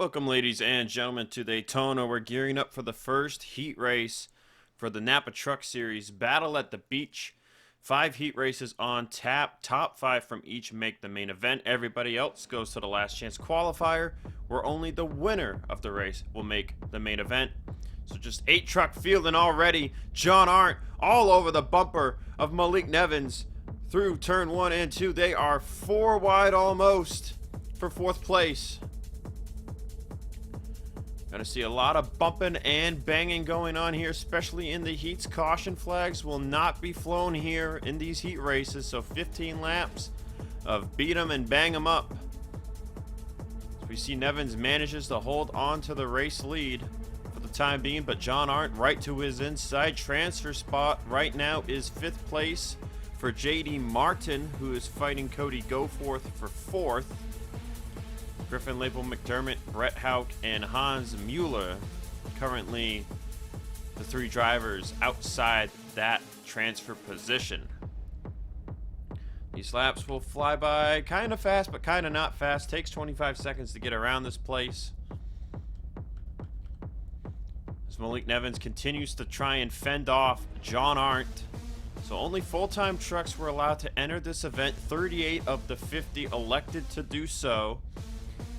Welcome, ladies and gentlemen, to Daytona. We're gearing up for the first heat race for the Napa Truck Series Battle at the Beach. 5 heat races on tap. Top 5 from each make the main event. Everybody else goes to the Last Chance Qualifier, where only the winner of the race will make the main event. So just 8 truck fielding already. John Arndt all over the bumper of Malik Nevins through turn 1 and 2. They are 4 wide almost for 4th place. Gonna see a lot of bumping and banging going on here, especially in the heats. Caution flags will not be flown here in these heat races, so 15 laps of beat 'em and bang 'em up. So we see Nevins manages to hold on to the race lead for the time being, but John Arndt right to his inside transfer spot right now is 5th place for JD Martin, who is fighting Cody Goforth for 4th. Griffin Label McDermott, Brett Houck, and Hans Mueller currently the 3 drivers outside that transfer position. These laps will fly by kind of fast, but kind of not fast. Takes 25 seconds to get around this place. As Malik Nevins continues to try and fend off John Arndt. So only full-time trucks were allowed to enter this event. 38 of the 50 elected to do so.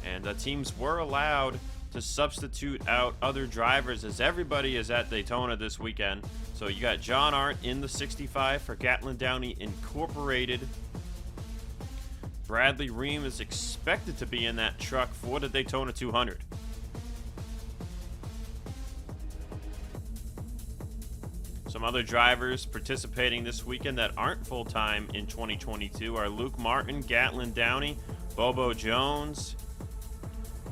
And the teams were allowed to substitute out other drivers, as everybody is at Daytona this weekend. So you got John Arndt in the 65 for Gatlin Downey Incorporated. Bradley Ream is expected to be in that truck for the Daytona 200. Some other drivers participating this weekend that aren't full-time in 2022 are Luke Martin, Gatlin Downey, Bobo Jones,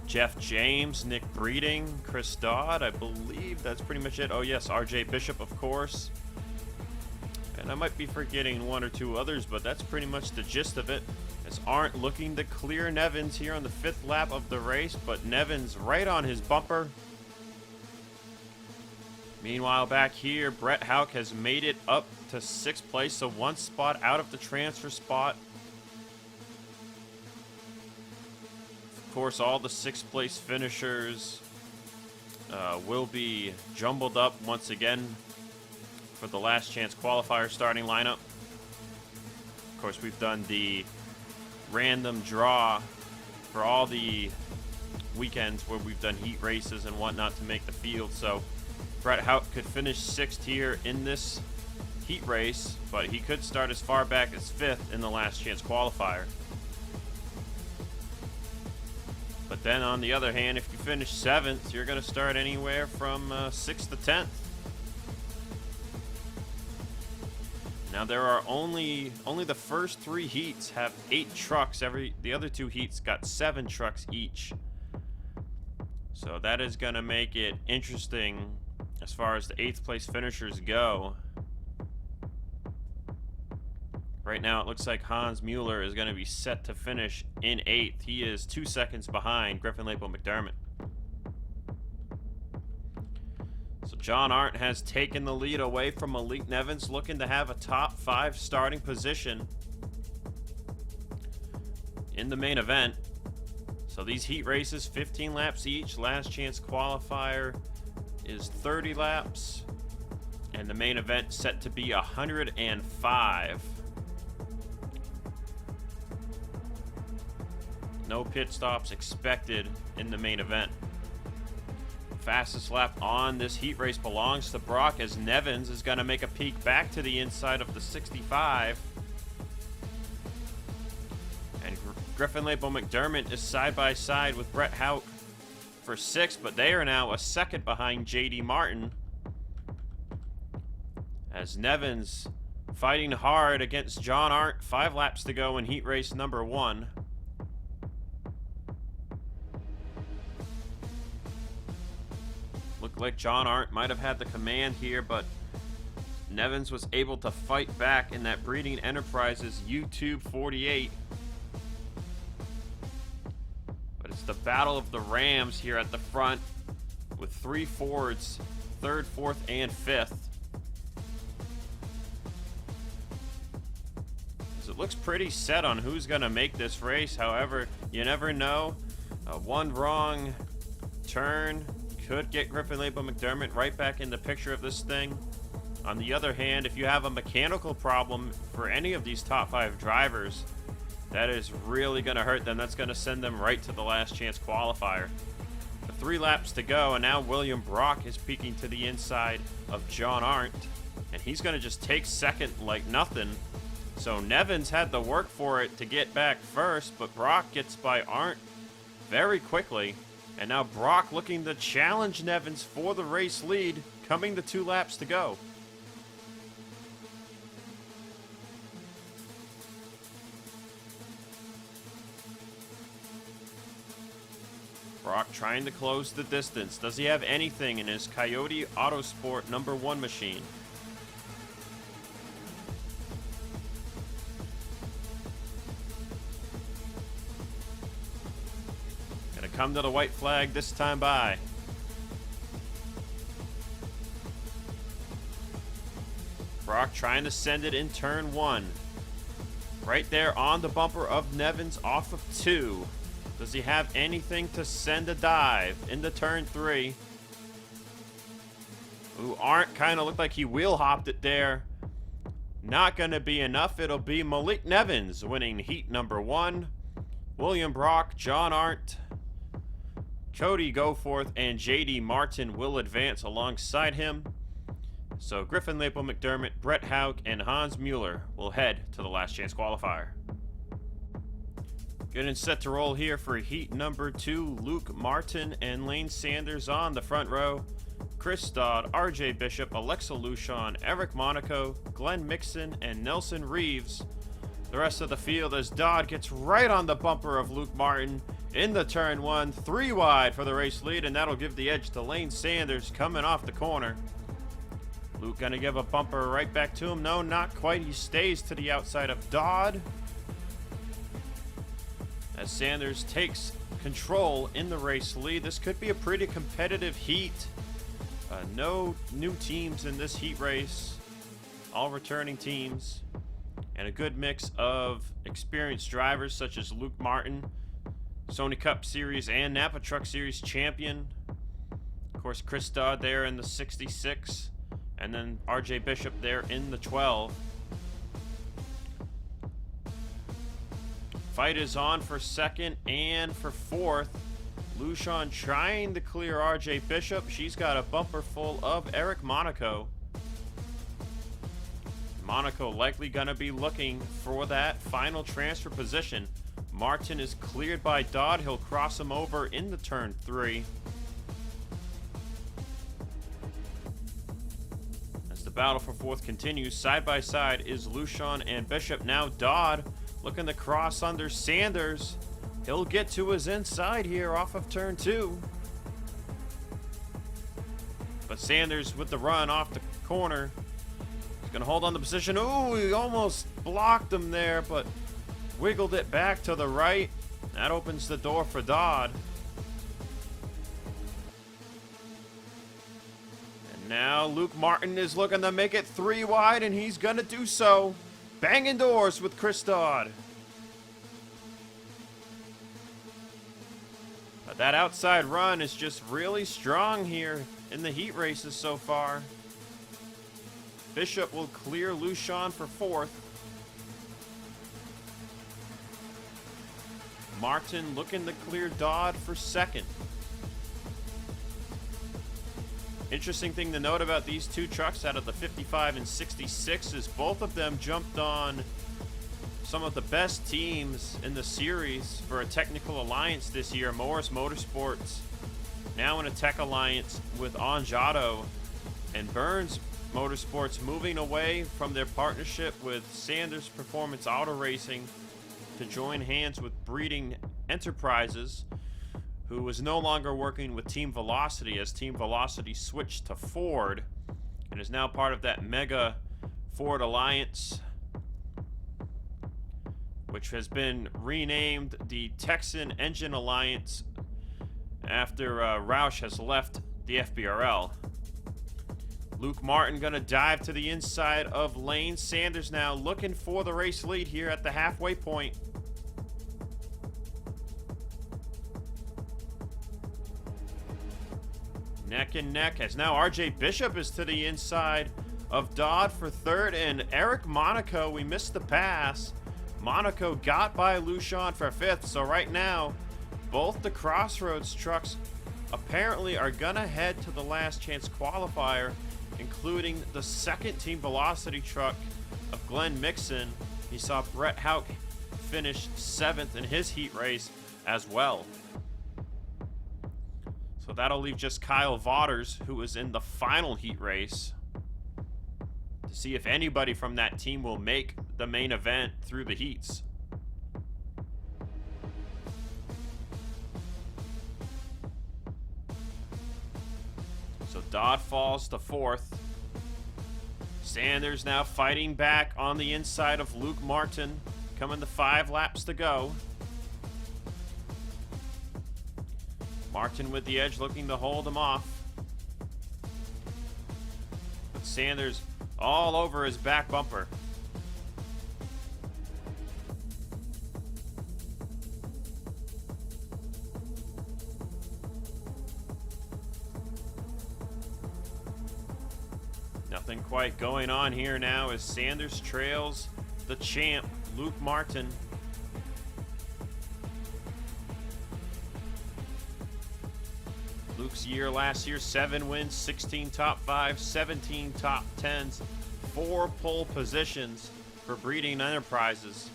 Jeff James, Nick Breeding, Chris Dodd, I believe that's pretty much it. Oh yes, RJ Bishop, of course. And I might be forgetting 1 or 2 others, but that's pretty much the gist of it. As Arndt looking to clear Nevins here on the 5th lap of the race, but Nevins right on his bumper. Meanwhile, back here, Brett Houck has made it up to 6th place, so 1 spot out of the transfer spot. Of course, all the 6th place finishers will be jumbled up once again for the Last Chance Qualifier starting lineup. Of course, we've done the random draw for all the weekends where we've done heat races and whatnot to make the field. So Brett Houck could finish 6th here in this heat race, but he could start as far back as 5th in the Last Chance Qualifier. But then on the other hand, if you finish 7th, you're going to start anywhere from 6th to 10th. Now there are only the first 3 heats have 8 trucks. The other 2 heats got 7 trucks each. So that is going to make it interesting as far as the 8th place finishers go. Right now, it looks like Hans Mueller is going to be set to finish in 8th. He is 2 seconds behind Griffin Label McDermott. So John Arndt has taken the lead away from Malik Nevins, looking to have a top 5 starting position in the main event. So these heat races, 15 laps each. Last Chance Qualifier is 30 laps. And the main event set to be 105. No pit stops expected in the main event. Fastest lap on this heat race belongs to Brock, as Nevins is going to make a peek back to the inside of the 65. And Griffin Label McDermott is side by side with Brett Houck for 6th, but they are now a 2nd behind JD Martin. As Nevins fighting hard against John Arndt, 5 laps to go in heat race number 1. Looked like John Arndt might have had the command here, but Nevins was able to fight back in that Breeding Enterprises YouTube 48. But it's the battle of the Rams here at the front with 3 Fords, 3rd, 4th, and 5th. So it looks pretty set on who's going to make this race. However, you never know. One wrong turn could get Griffin Label McDermott right back in the picture of this thing. On the other hand, if you have a mechanical problem for any of these top 5 drivers, that is really going to hurt them. That's going to send them right to the last chance qualifier. The 3 laps to go, and now William Brock is peeking to the inside of John Arndt, and he's going to just take second like nothing. So Nevins had to work for it to get back first, but Brock gets by Arndt very quickly. And now Brock looking to challenge Nevins for the race lead, coming to 2 laps to go. Brock trying to close the distance. Does he have anything in his Coyote Autosport #1 machine? Gonna come to the white flag this time by. Brock trying to send it in turn 1. Right there on the bumper of Nevins off of 2. Does he have anything to send a dive into turn 3? Ooh, Arndt kind of looked like he wheel hopped it there. Not going to be enough. It'll be Malik Nevins winning heat number 1. William Brock, John Arndt, Cody Goforth, and JD Martin will advance alongside him. So Griffin Lapel McDermott, Brett Hauk, and Hans Mueller will head to the last chance qualifier. Good and set to roll here for heat number 2. Luke Martin and Lane Sanders on the front row. Chris Dodd, RJ Bishop, Alexa Luchon, Eric Monaco, Glenn Mixon, and Nelson Reeves. The rest of the field as Dodd gets right on the bumper of Luke Martin in the turn 1. 3 wide for the race lead, and that'll give the edge to Lane Sanders coming off the corner. Luke gonna give a bumper right back to him. No, not quite. He stays to the outside of Dodd, as Sanders takes control in the race lead. This could be a pretty competitive heat. No new teams in this heat race. All returning teams. And a good mix of experienced drivers such as Luke Martin, Sony Cup Series and Napa Truck Series champion. Of course, Chris Dodd there in the 66. And then RJ Bishop there in the 12. Fight is on for second and for fourth. Luchon trying to clear RJ Bishop. She's got a bumper full of Eric Monaco. Monaco likely going to be looking for that final transfer position. Martin is cleared by Dodd. He'll cross him over in the turn 3. As the battle for fourth continues, side by side is Luchon and Bishop. Now Dodd looking to cross under Sanders. He'll get to his inside here off of turn 2. But Sanders with the run off the corner. He's going to hold on the position. Ooh, he almost blocked him there, but wiggled it back to the right. That opens the door for Dodd. And now Luke Martin is looking to make it 3 wide, and he's going to do so. Banging doors with Chris Dodd. But that outside run is just really strong here in the heat races so far. Bishop will clear Luchon for fourth. Martin looking to clear Dodd for second. Interesting thing to note about these two trucks out of the 55 and 66 is both of them jumped on some of the best teams in the series for a technical alliance this year. Morris Motorsports now in a tech alliance with Anjato, and Burns Motorsports moving away from their partnership with Sanders Performance Auto Racing to join hands with Breeding Enterprises, who is no longer working with Team Velocity, as Team Velocity switched to Ford and is now part of that mega Ford Alliance, which has been renamed the Texan Engine Alliance after Roush has left the FBRL. Luke Martin going to dive to the inside of Lane Sanders now, looking for the race lead here at the halfway point. Neck and neck as now RJ Bishop is to the inside of Dodd for third, and Eric Monaco, we missed the pass. Monaco got by Lucian for fifth, so right now, both the Crossroads trucks apparently are gonna head to the Last Chance Qualifier, including the second team velocity truck of Glenn Mixon. He saw Brett Houck finish 7th in his heat race as well. So that'll leave just Kyle Vaughters, who was in the final heat race, to see if anybody from that team will make the main event through the heats. So Dodd falls to 4th. Sanders now fighting back on the inside of Luke Martin, coming to 5 laps to go. Martin with the edge, looking to hold him off. But Sanders all over his back bumper. Nothing quite going on here now as Sanders trails the champ, Luke Martin. Luke's year last year, 7 wins, 16 top 5s, 17 top 10s, 4 pole positions for Breeding Enterprises.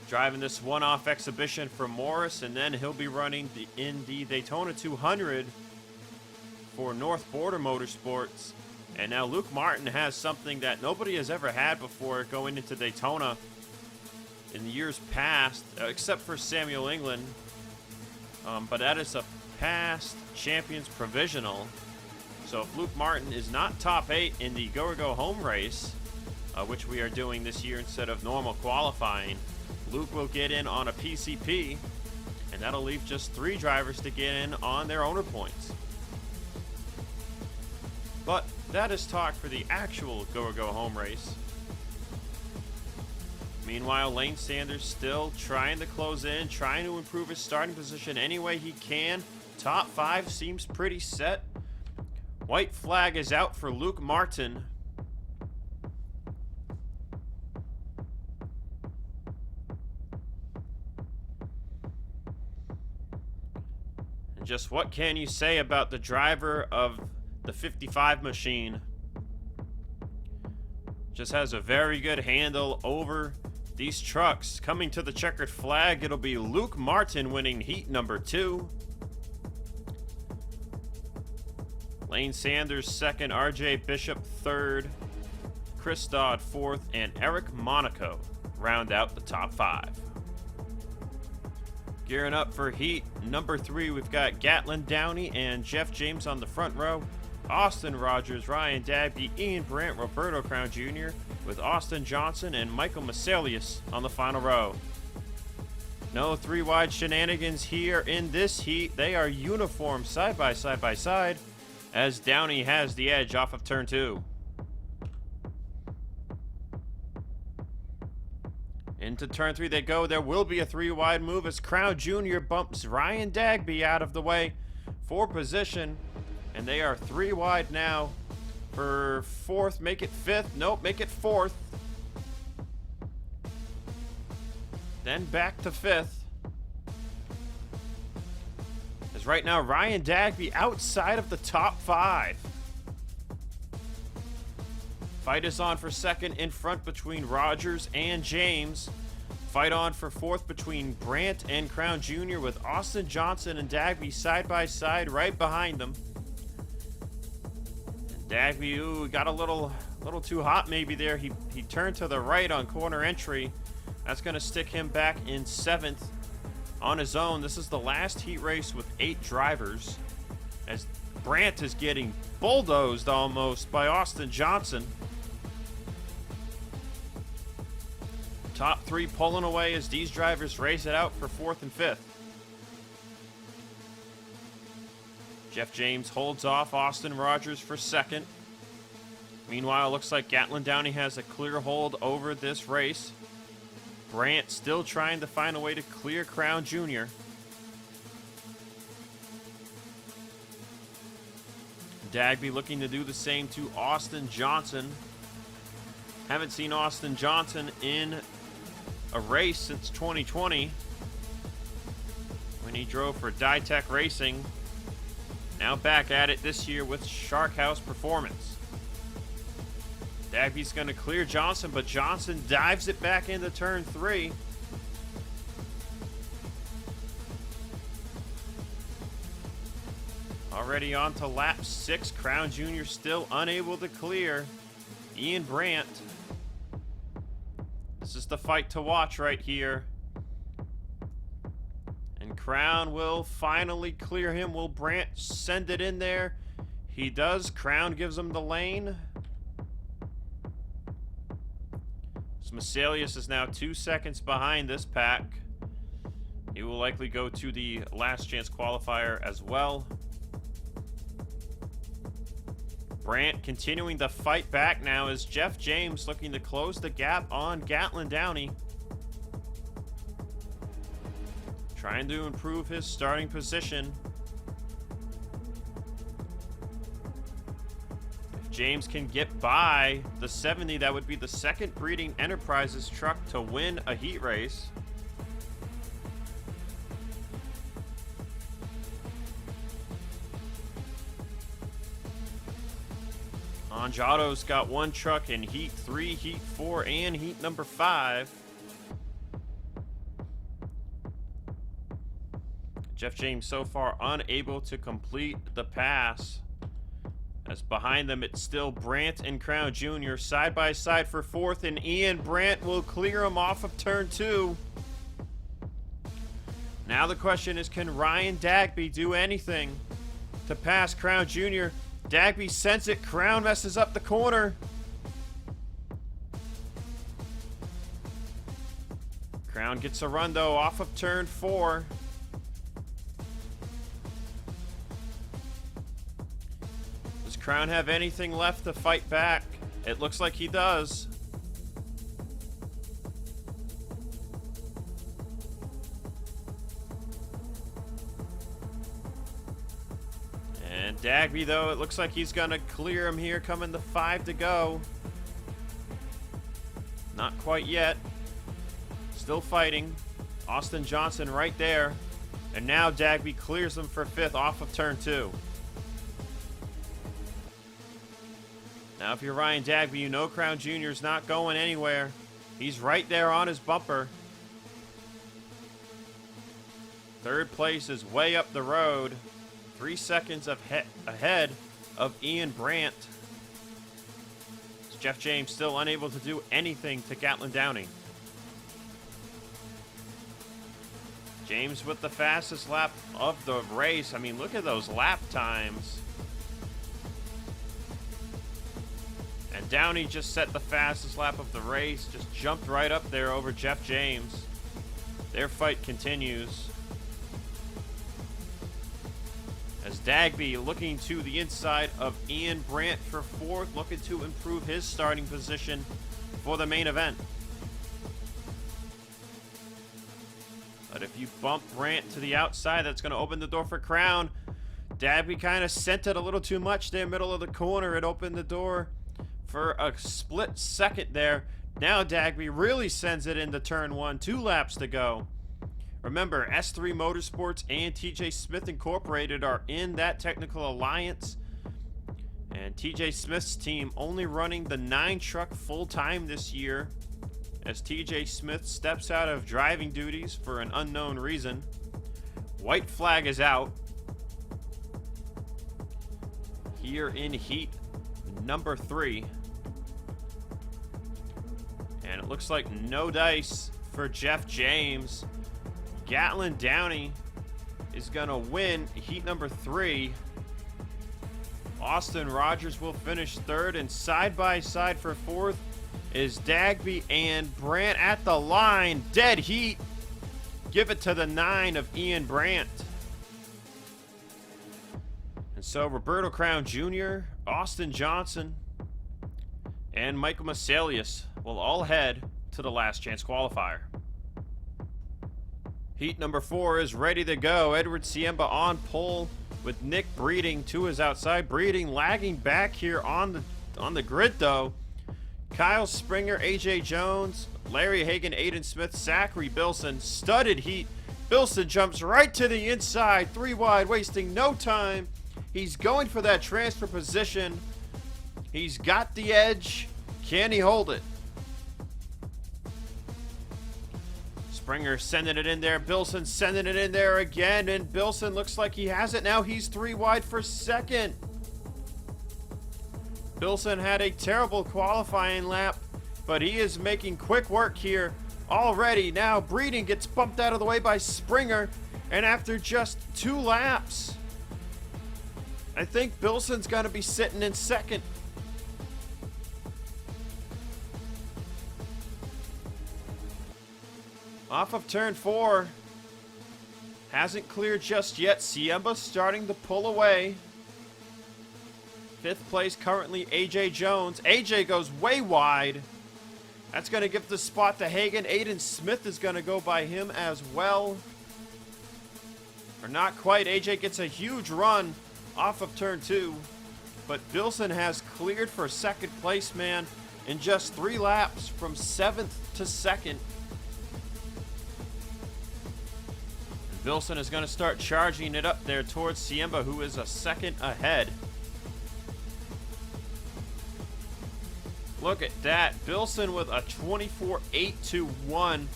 Driving this one-off exhibition for Morris, and then he'll be running in the Daytona 200 for North Border Motorsports. And now Luke Martin has something that nobody has ever had before going into Daytona in the years past, except for Samuel England. But that is a past champions provisional. So if Luke Martin is not top 8 in the Go Home race, which we are doing this year instead of normal qualifying, Luke will get in on a PCP, and that'll leave just 3 drivers to get in on their owner points. But that is talk for the actual Go Home race. Meanwhile, Lane Sanders still trying to close in, trying to improve his starting position any way he can. Top 5 seems pretty set. White flag is out for Luke Martin. And just what can you say about the driver of the 55 machine? Just has a very good handle over these trucks. Coming to the checkered flag, it'll be Luke Martin winning heat number 2. Lane Sanders 2nd, RJ Bishop 3rd, Chris Dodd 4th, and Eric Monaco round out the top 5. Gearing up for heat number 3, we've got Gatlin Downey and Jeff James on the front row. Austin Rogers, Ryan Dabney, Ian Brandt, Roberto Crown Jr., with Austin Johnson and Michael Maselius on the final row. No 3-wide shenanigans here in this heat. They are uniform side by side, as Downey has the edge off of turn 2. Into turn 3 they go. There will be a 3-wide move as Crown Jr. bumps Ryan Dagby out of the way for position. And they are 3 wide now for 4th. Make it 5th. Nope, make it 4th. Then back to 5th. As right now, Ryan Dagby outside of the top 5. Fight is on for 2nd in front between Rogers and James. Fight on for 4th between Brandt and Crown Jr. with Austin Johnson and Dagby side by side right behind them. Dagby, ooh, got a little too hot maybe there. He turned to the right on corner entry. That's going to stick him back in 7th on his own. This is the last heat race with 8 drivers, as Brandt is getting bulldozed almost by Austin Johnson. Top 3 pulling away as these drivers race it out for 4th and 5th. Jeff James holds off Austin Rogers for 2nd. Meanwhile, it looks like Gatlin Downey has a clear hold over this race. Brandt still trying to find a way to clear Crown Jr. Dagby looking to do the same to Austin Johnson. Haven't seen Austin Johnson in a race since 2020 when he drove for Ditech Racing. Now back at it this year with Shark House Performance. Dagby's going to clear Johnson, but Johnson dives it back into turn 3. Already on to lap 6. Crown Jr. still unable to clear Ian Brandt. This is the fight to watch right here. And Crown will finally clear him. Will Brandt send it in there? He does. Crown gives him the lane. So Masalius is now 2 seconds behind this pack. He will likely go to the Last Chance Qualifier as well. Brandt continuing to fight back now as Jeff James looking to close the gap on Gatlin Downey. Trying to improve his starting position. If James can get by the 70, that would be the second Breeding Enterprises truck to win a heat race. Anjato's got one truck in Heat 3, Heat 4, and Heat number 5. Jeff James so far unable to complete the pass. As behind them, it's still Brandt and Crown Jr. side by side for 4th, and Ian Brandt will clear him off of turn 2. Now the question is, can Ryan Dagby do anything to pass Crown Jr.? Dagby sends it. Crown messes up the corner. Crown gets a run, though, off of turn 4. Does Crown have anything left to fight back? It looks like he does. Dagby, though, it looks like he's going to clear him here, coming to 5 to go. Not quite yet. Still fighting. Austin Johnson right there. And now Dagby clears him for 5th off of turn 2. Now if you're Ryan Dagby, you know Crown Jr. is not going anywhere. He's right there on his bumper. 3rd place is way up the road. 3 seconds ahead of Ian Brandt. Jeff James still unable to do anything to Gatlin Downey. James with the fastest lap of the race. I mean, look at those lap times. And Downey just set the fastest lap of the race. Just jumped right up there over Jeff James. Their fight continues. As Dagby looking to the inside of Ian Brandt for 4th, looking to improve his starting position for the main event. But if you bump Brandt to the outside, that's going to open the door for Crown. Dagby kind of sent it a little too much there, middle of the corner. It opened the door for a split second there. Now Dagby really sends it into turn 1. 2 laps to go. Remember, S3 Motorsports and TJ Smith Incorporated are in that technical alliance. And TJ Smith's team only running the 9 truck full-time this year, as TJ Smith steps out of driving duties for an unknown reason. White flag is out here in heat number 3. And it looks like no dice for Jeff James. Gatlin Downey is going to win heat number 3. Austin Rogers will finish 3rd, and side by side for 4th is Dagby and Brandt at the line. Dead heat. Give it to the 9 of Ian Brandt. And so Roberto Crown Jr., Austin Johnson, and Michael Masalius will all head to the Last Chance Qualifier. Heat number 4 is ready to go. Edward Siemba on pole with Nick Breeding to his outside. Breeding lagging back here on the grid though. Kyle Springer, AJ Jones, Larry Hagan, Aiden Smith, Zachary Bilson, studded heat. Bilson jumps right to the inside, 3 wide, wasting no time. He's going for that transfer position. He's got the edge. Can he hold it? Springer sending it in there. Bilson sending it in there again. And Bilson looks like he has it now. He's 3 wide for second. Bilson had a terrible qualifying lap, but he is making quick work here already. Now Breeding gets bumped out of the way by Springer. And after just 2 laps, I think Bilson's going to be sitting in second. Off of turn 4. Hasn't cleared just yet. Siemba starting to pull away. 5th place currently AJ Jones. AJ goes way wide. That's going to give the spot to Hagan. Aiden Smith is going to go by him as well. Or not quite. AJ gets a huge run off of turn 2. But Bilson has cleared for 2nd place, man, in just 3 laps from 7th to 2nd. Bilson is going to start charging it up there towards Siemba, who is a 2nd ahead. Look at that. Bilson with a 24.821.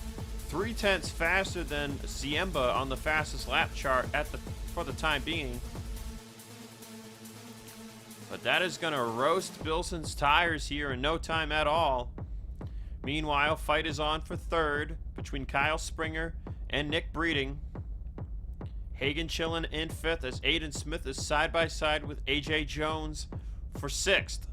3/10 faster than Siemba on the fastest lap chart for the time being. But that is going to roast Bilson's tires here in no time at all. Meanwhile, fight is on for 3rd between Kyle Springer and Nick Breeding. Hagan chilling in 5th as Aiden Smith is side by side with AJ Jones for 6th.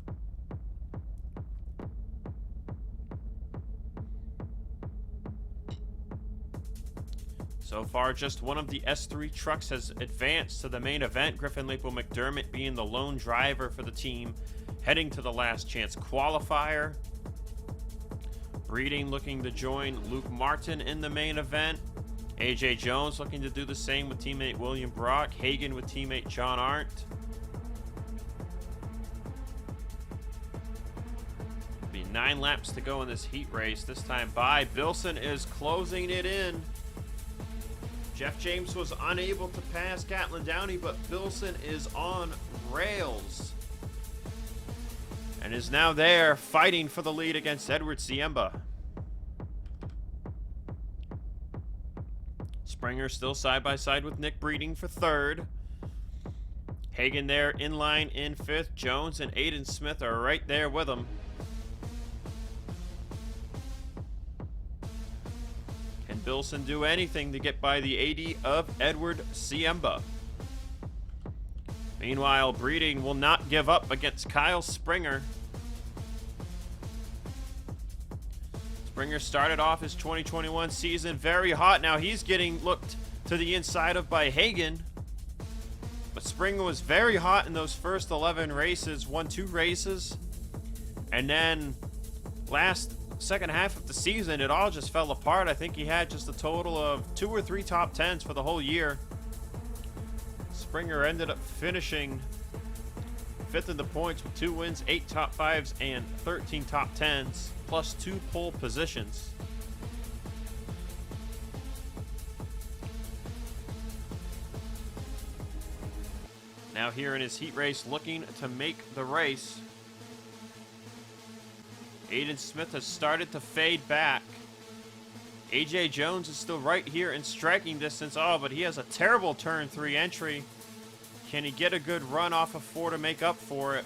So far, just one of the S3 trucks has advanced to the main event. Griffin Lapel McDermott being the lone driver for the team, heading to the Last Chance Qualifier. Breeding looking to join Luke Martin in the main event. AJ Jones looking to do the same with teammate William Brock. Hagan with teammate John Arndt. Be 9 laps to go in this heat race. This time by Bilson is closing it in. Jeff James was unable to pass Gatlin Downey, but Bilson is on rails and is now there fighting for the lead against Edward Siemba. Springer still side by side with Nick Breeding for 3rd. Hagan there in line in 5th. Jones and Aiden Smith are right there with him. Can Bilson do anything to get by the 80 of Edward Siemba? Meanwhile, Breeding will not give up against Kyle Springer. Springer started off his 2021 season very hot. Now he's getting looked to the inside of by Hagan. But Springer was very hot in those first 11 races, won 2 races. And then second half of the season, it all just fell apart. I think he had just a total of 2 or 3 top 10s for the whole year. Springer ended up finishing 5th in the points with 2 wins, 8 top 5s, and 13 top 10s, plus 2 pole positions. Now here in his heat race, looking to make the race. Aiden Smith has started to fade back. AJ Jones is still right here in striking distance. Oh, but he has a terrible turn 3 entry. Can he get a good run off of 4 to make up for it?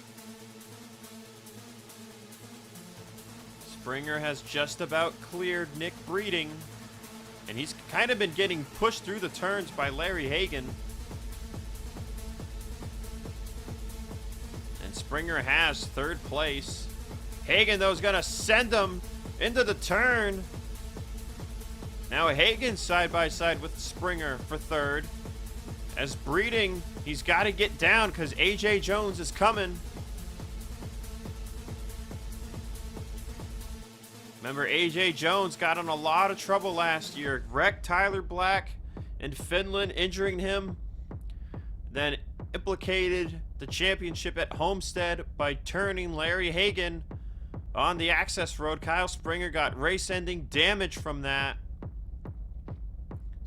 Springer has just about cleared Nick Breeding. And he's kind of been getting pushed through the turns by Larry Hagan. And Springer has 3rd place. Hagan, though, is going to send him into the turn. Now Hagan side by side with Springer for 3rd. As Breeding, he's got to get down because AJ Jones is coming. Remember, AJ Jones got in a lot of trouble last year. Wrecked Tyler Black in Finland, injuring him. Then implicated the championship at Homestead by turning Larry Hagan on the access road. Kyle Springer got race-ending damage from that.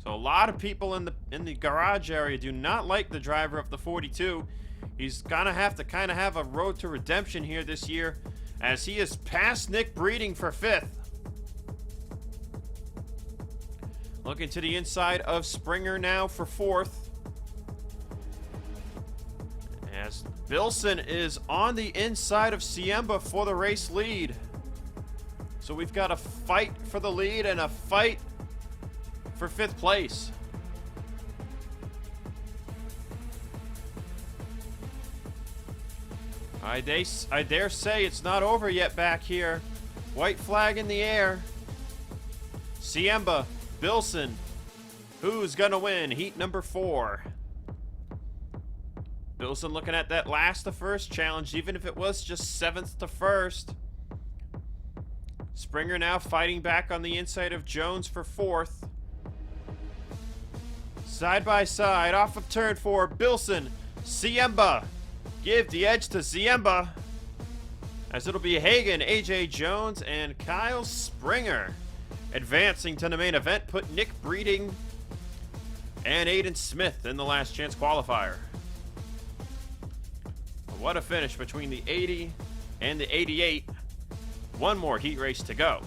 So a lot of people in the garage area do not like the driver of the 42. He's gonna have to kind of have a road to redemption here this year, as he is past Nick Breeding for 5th. Looking to the inside of Springer now for 4th. As Bilson is on the inside of Siemba for the race lead. So we've got a fight for the lead and a fight for 5th place. I dare say it's not over yet back here. White flag in the air. Siemba, Bilson. Who's gonna win heat number 4? Bilson looking at that last to first challenge, even if it was just 7th to 1st. Springer now fighting back on the inside of Jones for 4th. Side by side, off of turn 4, Bilson, Siemba. Give the edge to Siemba, as it'll be Hagan, AJ Jones, and Kyle Springer advancing to the main event. Put Nick Breeding and Aiden Smith in the last chance qualifier. What a finish between the 80 and the 88. One more heat race to go.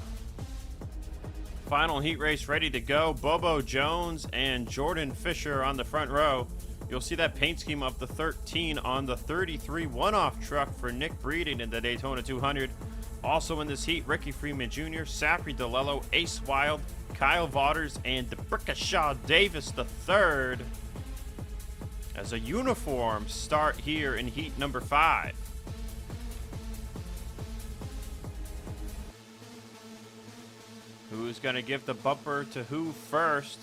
Final heat race ready to go. Bobo Jones and Jordan Fisher on the front row. You'll see that paint scheme of the 13 on the 33 one-off truck for Nick Breeding in the Daytona 200. Also in this heat, Ricky Freeman Jr., Sapri DeLello, Ace Wild, Kyle Vaughters, and DeBrickashaw Davis III. As a uniform start here in heat number 5. Who's going to give the bumper to who first?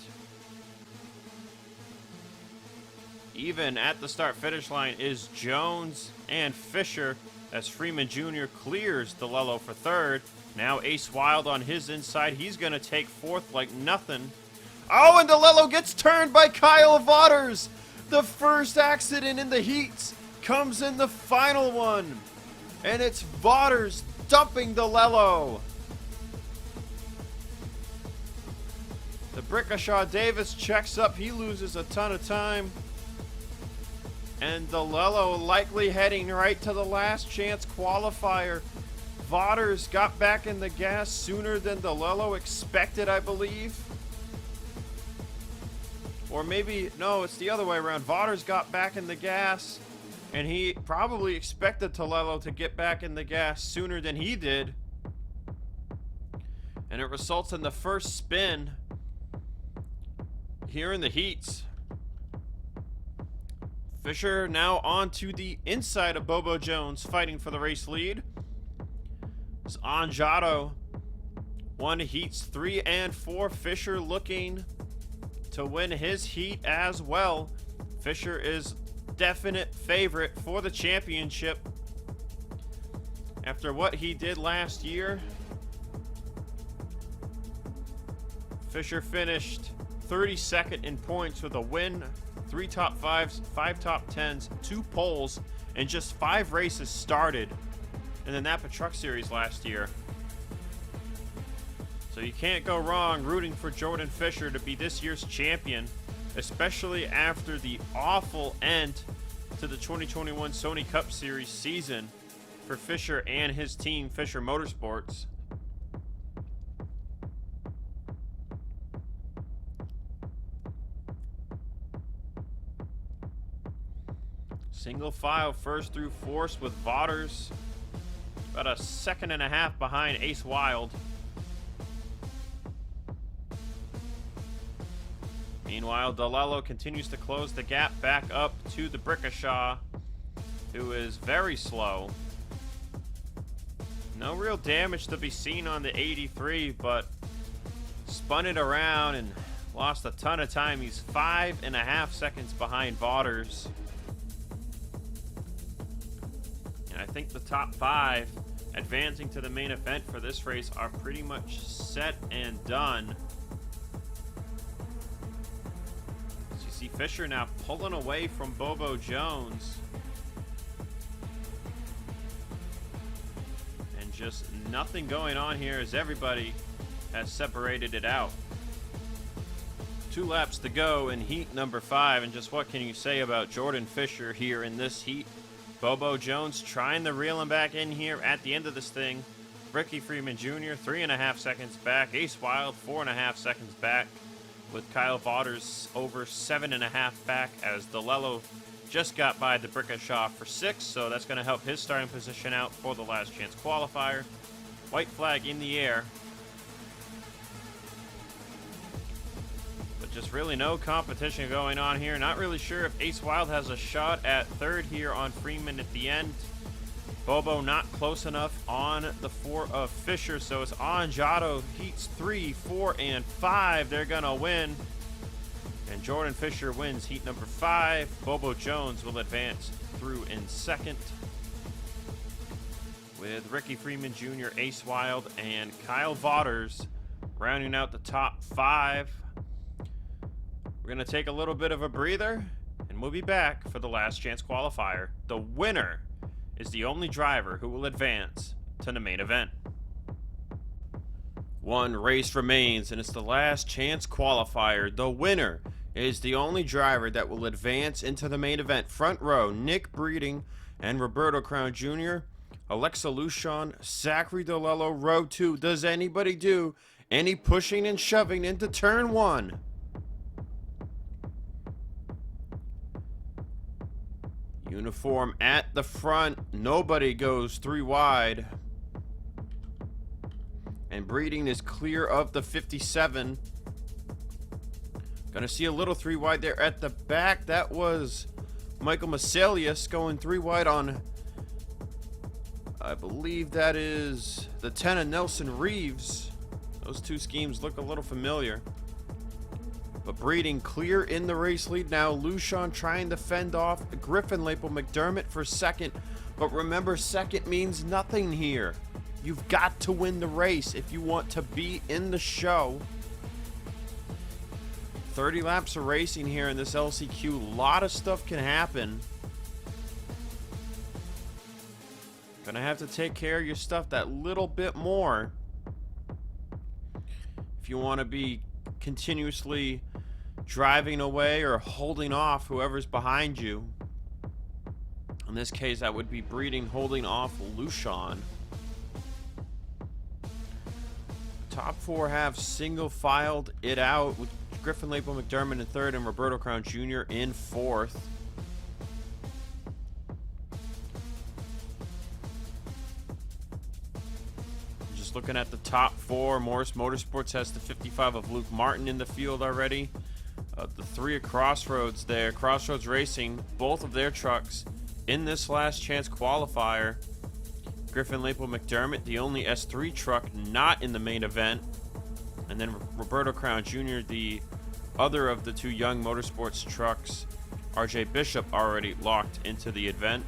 Even at the start-finish line is Jones and Fisher, as Freeman Jr. clears DeLello for 3rd. Now Ace Wild on his inside. He's going to take 4th like nothing. Oh, and DeLello gets turned by Kyle Vaughters. The first accident in the heats comes in the final one. And it's Vaughters dumping DeLello. The Brickashaw Davis checks up. He loses a ton of time. And DeLello likely heading right to the last chance qualifier. Vaughters got back in the gas sooner than DeLello expected, I believe. Or maybe, no, it's the other way around. Vaughters got back in the gas, and he probably expected DeLello to get back in the gas sooner than he did. And it results in the first spin here in the heats. Fisher now onto the inside of Bobo Jones, fighting for the race lead. It's Anjato won heats 3 and 4. Fisher looking to win his heat as well. Fisher is definite favorite for the championship after what he did last year. Fisher finished 32nd in points with a win, 3 top 5s, 5 top 10s, 2 poles, and just 5 races started in the Napa Truck Series last year. So you can't go wrong rooting for Jordan Fisher to be this year's champion, especially after the awful end to the 2021 Sony Cup Series season for Fisher and his team, Fisher Motorsports. Single file first through fourth with Vaughters about a 1.5 seconds behind Ace Wild. Meanwhile, DeLello continues to close the gap back up to the Brickashaw, who is very slow. No real damage to be seen on the 83, but spun it around and lost a ton of time. He's 5.5 seconds behind Vaughters. And I think the top 5 advancing to the main event for this race are pretty much set and done. As you see Fisher now pulling away from Bobo Jones. And just nothing going on here as everybody has separated it out. 2 laps to go in heat number 5, and just what can you say about Jordan Fisher here in this heat? Bobo Jones trying to reel him back in here at the end of this thing. Ricky Freeman Jr. 3.5 seconds back. Ace Wild 4.5 seconds back, with Kyle Vaughters over 7.5 back, as DeLello just got by the Brickashaw for 6, so that's going to help his starting position out for the last chance qualifier. White flag in the air. But just really no competition going on here. Not really sure if Ace Wild has a shot at third here on Freeman at the end. Bobo not close enough on the 4 of Fisher, so it's on Giotto. Heats 3, 4, and 5. They're going to win. And Jordan Fisher wins heat number 5. Bobo Jones will advance through in second, with Ricky Freeman Jr., Ace Wild, and Kyle Vaughters rounding out the top 5. We're going to take a little bit of a breather, and we'll be back for the last chance qualifier. The winner is the only driver who will advance to the main event. One race remains, and it's the last chance qualifier. The winner is the only driver that will advance into the main event. Front row, Nick Breeding and Roberto Crown Jr., Alexa Luchon, Zachary DeLello. Row 2, does anybody do any pushing and shoving into turn 1? Uniform at the front. Nobody goes 3 wide. And Breeding is clear of the 57. Gonna see a little 3 wide there at the back. That was Michael Maselius going 3 wide on, I believe that is the 10 of Nelson Reeves. Those 2 schemes look a little familiar. But Breeding clear in the race lead now. Luchon trying to fend off Griffin Lapel McDermott for second. But remember, second means nothing here. You've got to win the race if you want to be in the show. 30 laps of racing here in this LCQ. A lot of stuff can happen. Gonna have to take care of your stuff that little bit more if you want to be continuously driving away or holding off whoever's behind you. In this case, that would be Breeding holding off Luchon. Top 4 have single filed it out, with Griffin Lapel McDermott in third and Roberto Crown Jr. in fourth. Just looking at the top 4, Morris Motorsports has the 55 of Luke Martin in the field already. The 3 at Crossroads there, Crossroads Racing, both of their trucks in this last chance qualifier. Griffin Lapel McDermott, the only S3 truck not in the main event. And then Roberto Crown Jr., the other of the 2 Young Motorsports trucks. RJ Bishop already locked into the event.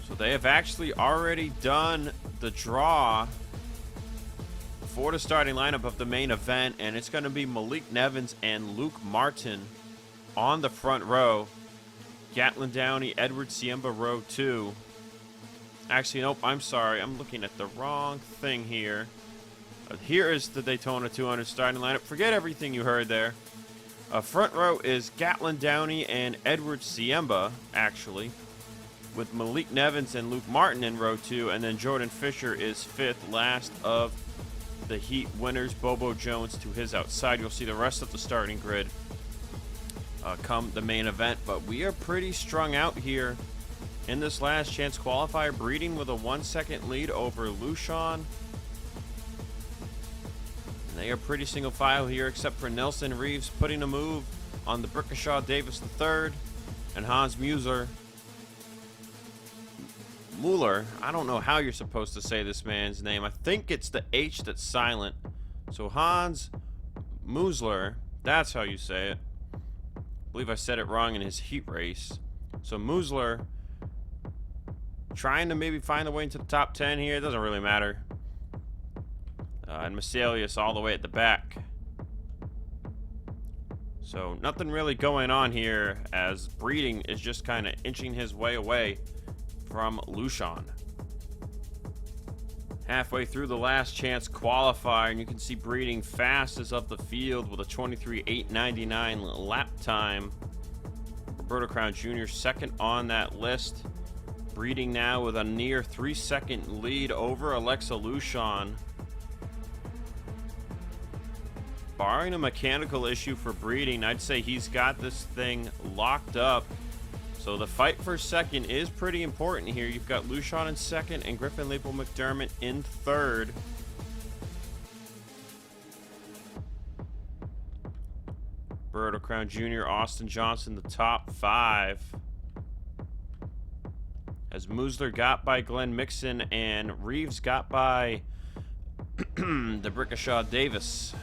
So they have actually already done the draw for the starting lineup of the main event, and it's going to be Malik Nevins and Luke Martin on the front row. Gatlin Downey, Edward Siemba, row 2. Actually, nope, I'm sorry. I'm looking at the wrong thing here. Here is the Daytona 200 starting lineup. Forget everything you heard there. Front row is Gatlin Downey and Edward Siemba, actually, with Malik Nevins and Luke Martin in row 2, and then Jordan Fisher is 5th, last of the heat winners. Bobo Jones to his outside. You'll see the rest of the starting grid come the main event, but we are pretty strung out here in this last chance qualifier. Breeding with a 1-second lead over Luchon. And they are pretty single file here, except for Nelson Reeves putting a move on the Brickashaw Davis III and Hans Mueller. I don't know how you're supposed to say this man's name. I think it's the H that's silent. So Hans Mueller, that's how you say it. I believe I said it wrong in his heat race. So Mueller trying to maybe find the way into the top 10 here. It doesn't really matter. And Maselius all the way at the back So nothing really going on here as Breeding is just kind of inching his way away from Lucian. Halfway through the last chance qualifier, and you can see Breeding fastest up the field with a 23.899 lap time. Roberto Crown Jr. second on that list. Breeding now with a near 3-second lead over Alexa Lucian. Barring a mechanical issue for Breeding, I'd say he's got this thing locked up. So the fight for second is pretty important here. You've got Lucian in second and Griffin Lapel McDermott in third. Roberto Crown Jr., Austin Johnson, the top 5. As Musler got by Glenn Mixon and Reeves got by the Brickashaw Davis.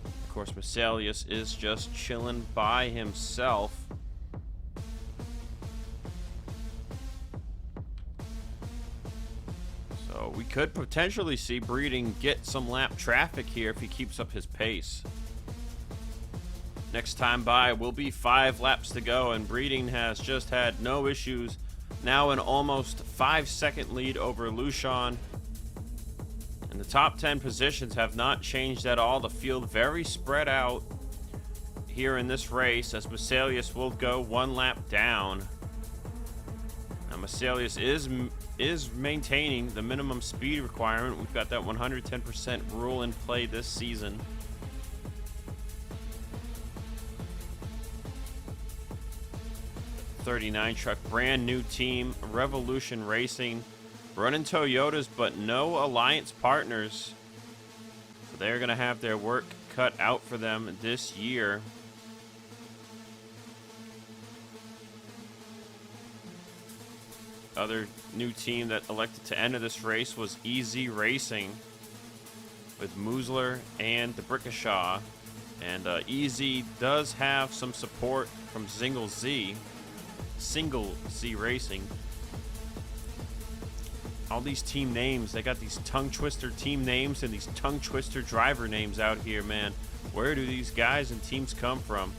Of course, Masalius is just chilling by himself. So we could potentially see Breeding get some lap traffic here if he keeps up his pace. Next time by will be 5 laps to go, and Breeding has just had no issues. Now an almost 5-second lead over Lucian. And the top 10 positions have not changed at all. The field very spread out here in this race, as Masalius will go 1 lap down. Now Masalius is maintaining the minimum speed requirement. We've got that 110% rule in play this season. '39 truck, brand new team, Revolution Racing, running Toyotas but no alliance partners. So they're going to have their work cut out for them this year. Other new team that elected to enter this race was EZ Racing with Musler and the Brickashaw. And EZ does have some support from Single Z Racing. All these team names, they got these tongue twister team names and these tongue twister driver names out here, man. Where do these guys and teams come from?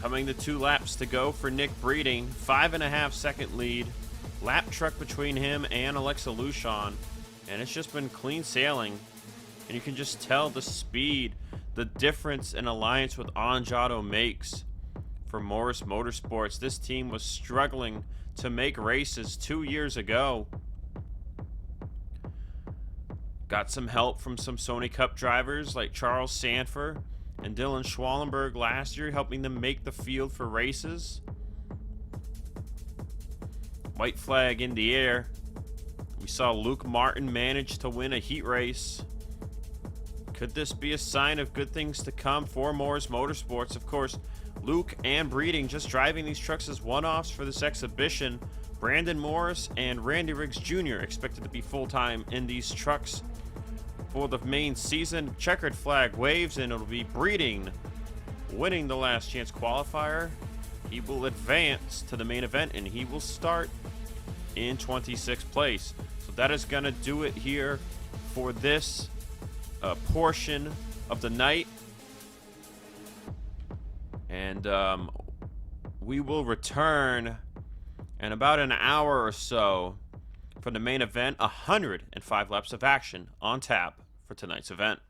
Coming to 2 laps to go for Nick Breeding. 5.5-second lead. Lap truck between him and Alexa Lucian. And it's just been clean sailing. And you can just tell the speed, the difference an alliance with Anjato makes for Morris Motorsports. This team was struggling to make races 2 years ago. Got some help from some Sony Cup drivers like Charles Sanford and Dylan Schwallenberg last year, helping them make the field for races. White flag in the air. We saw Luke Martin manage to win a heat race. Could this be a sign of good things to come for Morris Motorsports? Of course, Luke and Breeding just driving these trucks as one-offs for this exhibition. Brandon Morris and Randy Riggs Jr. expected to be full-time in these trucks for the main season. Checkered flag waves, and it'll be Breeding winning the last chance qualifier. He will advance to the main event, and he will start in 26th place. So that is going to do it here for this portion of the night. And we will return in about an hour or so for the main event. 105 laps of action on tap for tonight's event.